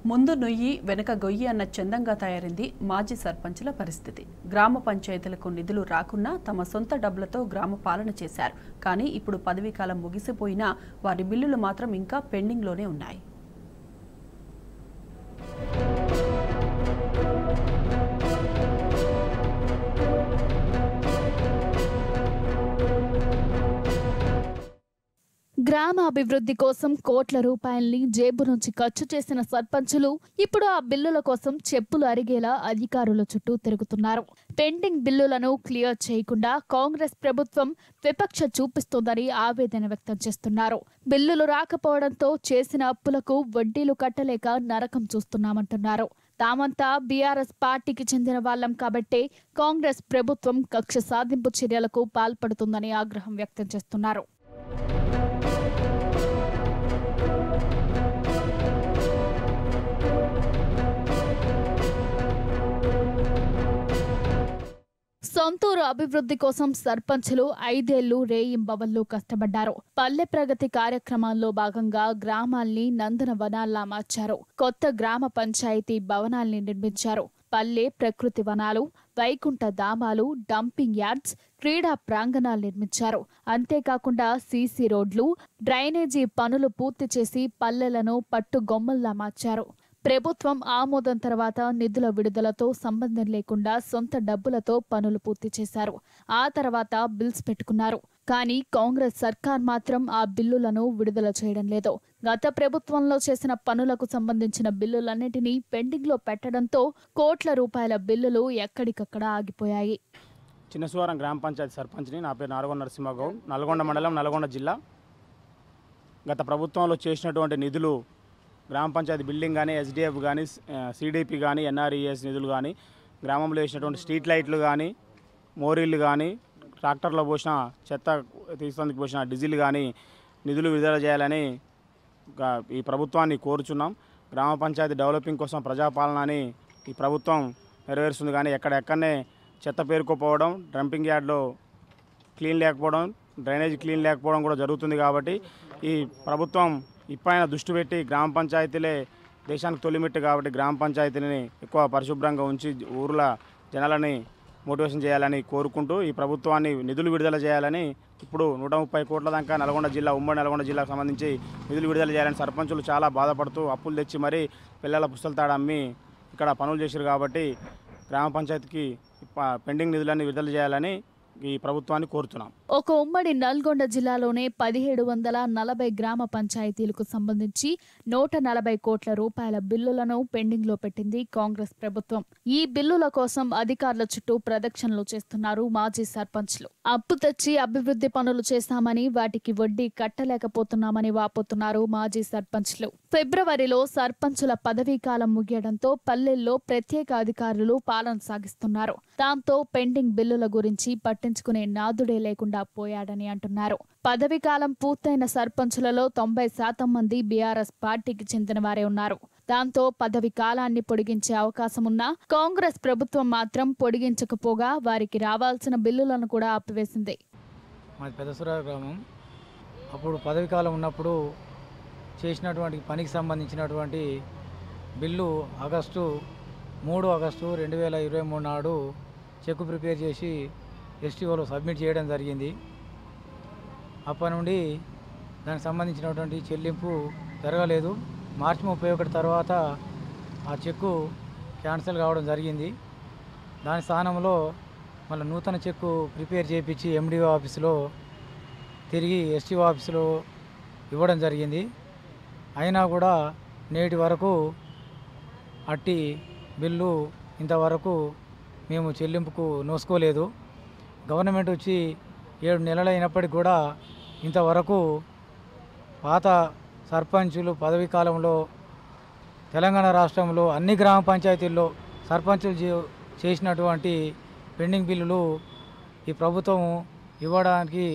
ముందు నొయ్యి వెనక గొయ్యి అన్న చందంగా తయారైంది మాజీ సర్పంచుల పరిస్థితి. గ్రామ పంచాయతీలకు నిధులు రాకున్నా తమ సొంత డబ్బులతో గ్రామ పాలన చేశారు. కానీ ఇప్పుడు పదవీకాలం ముగిసిపోయినా వారి బిల్లులు మాత్రం ఇంకా పెండింగ్లోనే ఉన్నాయి. గ్రామ అభివృద్ధి కోసం కోట్ల రూపాయల్ని జేబు నుంచి ఖర్చు చేసిన సర్పంచులు ఇప్పుడు ఆ బిల్లుల కోసం చెప్పులు అరిగేలా అధికారుల చుట్టూ తిరుగుతున్నారు. పెండింగ్ బిల్లులను క్లియర్ చేయకుండా కాంగ్రెస్ ప్రభుత్వం విపక్ష చూపిస్తోందని ఆవేదన వ్యక్తం చేస్తున్నారు. బిల్లులు రాకపోవడంతో చేసిన అప్పులకు వడ్డీలు కట్టలేక నరకం చూస్తున్నామంటున్నారు. తామంతా బీఆర్ఎస్ పార్టీకి చెందిన వాళ్లం కాబట్టే కాంగ్రెస్ ప్రభుత్వం కక్ష సాధింపు చర్యలకు పాల్పడుతుందని ఆగ్రహం వ్యక్తం చేస్తున్నారు. సొంతూరు అభివృద్ధి కోసం సర్పంచులు 5 ఏళ్లు రేయింబవళ్లు కష్టపడ్డారు. పల్లె ప్రగతి కార్యక్రమాల్లో భాగంగా గ్రామాల్ని నందనవనాల్లా మార్చారు. కొత్త గ్రామ పంచాయతీ భవనాల్ని నిర్మించారు. పల్లె ప్రకృతి వనాలు, వైకుంఠ ధామాలు, డంపింగ్ యార్డ్స్, క్రీడా ప్రాంగణాలు నిర్మించారు. అంతేకాకుండా సీసీ రోడ్లు, డ్రైనేజీ పనులు పూర్తి చేసి పల్లెలను పట్టుగొమ్మల్లా మార్చారు. ప్రభుత్వం ఆమోదం తర్వాత నిధుల విడుదలతో సంబంధం లేకుండా సొంత డబ్బులతో పనులు పూర్తి చేశారు. ఆ తర్వాత బిల్స్ పెట్టుకున్నారు. కానీ కాంగ్రెస్ సర్కార్ మాత్రం ఆ బిల్లులను విడుదల చేయడం లేదు. గత ప్రభుత్వంలో చేసిన పనులకు సంబంధించిన బిల్లులన్నిటినీ పెండింగ్లో పెట్టడంతో కోట్ల రూపాయల బిల్లులు ఎక్కడికక్కడ ఆగిపోయాయి. చిన్నసువారం గ్రామ పంచాయతీ సర్పంచ్ని. నా పేరు నారగొండ నరసింహగౌడ్, నల్గొండ మండలం, నల్గొండ జిల్లా. గత ప్రభుత్వంలో చేసినటువంటి నిధులు, గ్రామ పంచాయతీ బిల్డింగ్ కానీ, ఎస్డిఎఫ్ కానీ, సిడిపి కానీ, ఎన్ఆర్ఈఎస్ నిధులు కానీ, గ్రామంలో వేసినటువంటి స్ట్రీట్ లైట్లు కానీ, మోరీలు కానీ, ట్రాక్టర్లో పోసిన చెత్త తీసుకుందుకు పోసిన డీజిల్ కానీ నిధులు విడుదల చేయాలని ఈ ప్రభుత్వాన్ని కోరుచున్నాం. గ్రామ పంచాయతీ డెవలపింగ్ కోసం ప్రజాపాలనని ఈ ప్రభుత్వం నెరవేరుస్తుంది. కానీ ఎక్కడెక్కడనే చెత్త పేరుకోపోవడం, డంపింగ్ యార్డ్లో క్లీన్ లేకపోవడం, డ్రైనేజ్ క్లీన్ లేకపోవడం కూడా జరుగుతుంది. కాబట్టి ఈ ప్రభుత్వం ఇప్పైనా దృష్టి పెట్టి గ్రామ పంచాయతీలే దేశానికి తొలిమెట్టు కాబట్టి గ్రామ పంచాయతీని ఎక్కువ పరిశుభ్రంగా ఉంచి ఊర్ల జనాలని మోటివేషన్ చేయాలని కోరుకుంటూ ఈ ప్రభుత్వాన్ని నిధులు విడుదల చేయాలని ఇప్పుడు 130 కోట్ల దాకా నల్గొండ జిల్లా, ఉమ్మడి నల్గొండ జిల్లాకు సంబంధించి నిధులు విడుదల చేయాలని సర్పంచులు చాలా బాధపడుతూ అప్పులు తెచ్చి మరీ పిల్లల పుస్తల తాడు అమ్మి ఇక్కడ పనులు చేశారు. కాబట్టి గ్రామ పంచాయతీకి పెండింగ్ నిధులన్నీ విడుదల చేయాలని ఈ ప్రభుత్వాన్ని కోరుతున్నాం. ఒక ఉమ్మడి నల్గొండ జిల్లాలోనే 1740 గ్రామ పంచాయతీలకు సంబంధించి 140 కోట్ల రూపాయల బిల్లులను పెండింగ్ లో పెట్టింది కాంగ్రెస్ ప్రభుత్వం. ఈ బిల్లుల కోసం అధికారుల చుట్టూ ప్రదక్షిణలు చేస్తున్నారు మాజీ సర్పంచ్లు. అప్పు తెచ్చి అభివృద్ధి పనులు చేస్తామని వాటికి వడ్డీ కట్టలేకపోతున్నామని వాపోతున్నారు మాజీ సర్పంచ్లు. ఫిబ్రవరిలో సర్పంచుల పదవీ కాలం ముగియడంతో పల్లెల్లో ప్రత్యేక అధికారులు పాలన సాగిస్తున్నారు. దాంతో పెండింగ్ బిల్లుల గురించి పట్టించుకునే నాదుడే లేకుండా పోయాడని అంటున్నారు. పదవీ కాలం పూర్తయిన సర్పంచులలో 90% మంది బీఆర్ఎస్ పార్టీకి చెందిన వారే ఉన్నారు. దాంతో పదవి కాలాన్ని పొడిగించే అవకాశమున్నా కాంగ్రెస్ ప్రభుత్వం మాత్రం పొడిగించకపోగా వారికి రావాల్సిన బిల్లులను కూడా ఆపివేసింది. మాది పెద్దసురా గ్రామం. అప్పుడు పదవి కాలం ఉన్నప్పుడు చేసినటువంటి పనికి సంబంధించినటువంటి బిల్లు 3 ఆగస్టు 2023 నాడు చెక్ ప్రిపేర్ చేసి ఎస్టీఓలో సబ్మిట్ చేయడం జరిగింది. అప్పటి నుండి దానికి సంబంధించినటువంటి చెల్లింపు జరగలేదు. మార్చి 31 తర్వాత ఆ చెక్కు క్యాన్సిల్ కావడం జరిగింది. దాని స్థానంలో మళ్ళీ నూతన చెక్కు ప్రిపేర్ చేయించి ఎండిఓ ఆఫీసులో తిరిగి ఎస్టీఓ ఆఫీసులో ఇవ్వడం జరిగింది. అయినా కూడా నేటి వరకు అట్టి బిల్లు ఇంతవరకు మేము చెల్లింపుకు నోసుకోలేదు. గవర్నమెంట్ వచ్చి 7 నెలలు అయినప్పటికీ కూడా ఇంతవరకు పాత సర్పంచులు పదవీ కాలంలో తెలంగాణ రాష్ట్రంలో అన్ని గ్రామ పంచాయతీల్లో సర్పంచులు చేసినటువంటి పెండింగ్ బిల్లులు ఈ ప్రభుత్వం ఇవ్వడానికి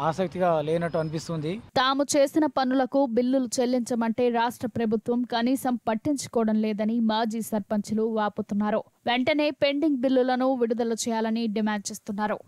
ఆసక్తిగా లేనట్టు అనిపిస్తుంది. తాము చేసిన పనులకు బిల్లులు చెల్లించమంటే రాష్ట్ర ప్రభుత్వం కనీసం పట్టించుకోవడం లేదని మాజీ సర్పంచులు వాపోతున్నారు. వెంటనే పెండింగ్ బిల్లులను విడుదల చేయాలని డిమాండ్ చేస్తున్నారు.